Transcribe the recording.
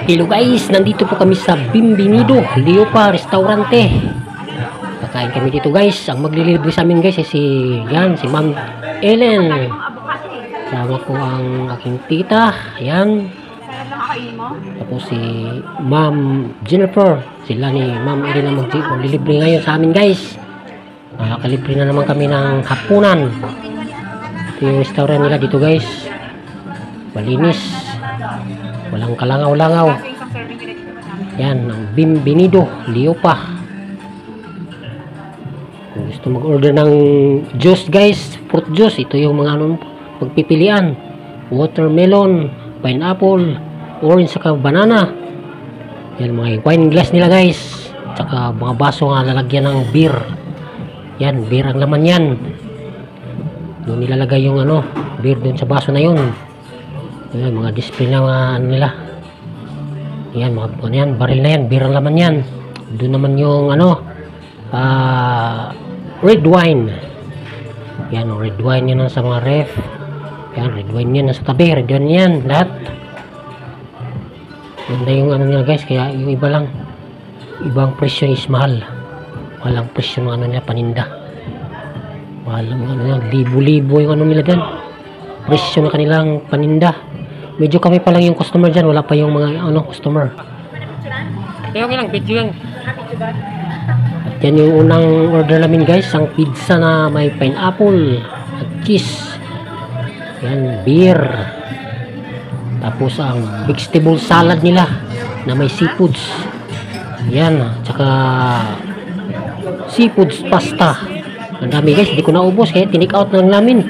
Hello guys, nandito po kami sa Bienvenido Leopa Restaurante. Kakain kami dito guys. Ang maglilibre sa amin guys ay si Ma'am Ellen. Sama ko ang aking tita, yan. Tapos si Ma'am Jennifer. Sila ni Ma'am Ellen ang maglilibre ngayon sa amin guys. Nakakalibre na naman kami ng hapunan. Ito yung restaurant nila dito guys. Malinis. Walang kalangaw-langaw. Yan, ang Bienvenido Leopa. Kung gusto mag-order ng juice guys, fruit juice, ito yung mga pagpipilian. Watermelon, pineapple, orange, saka banana. Yan, mga wine glass nila guys. Saka mga baso nga lalagyan ng beer. Yan, beer ang laman yan. Doon nilalagay yung beer doon sa baso na yun. Ayan, mga display na mga nila. Ayan, mga yan, baril na yan, beer ang laman yan. Doon naman yung red wine. Yan, red wine yan sa mga ref. Yan, red wine yan sa tabi, red wine yan, lahat. Ganda yung nila guys, kaya yung iba lang, ibang presyo is mahal. Mahal ang presyo ng nila, paninda. Mahal ang libo-libo yung nila dyan. Presyo na kanilang paninda. Medyo kami pa lang yung customer dyan. Wala pa yung mga customer. Okay lang, video yan. At yan yung unang order namin guys. Ang pizza na may pineapple at cheese. Yan, beer. Tapos ang vegetable salad nila na may seafoods. Yan, tsaka seafoods pasta. Ang dami guys, hindi ko naubos kaya tinik out na namin.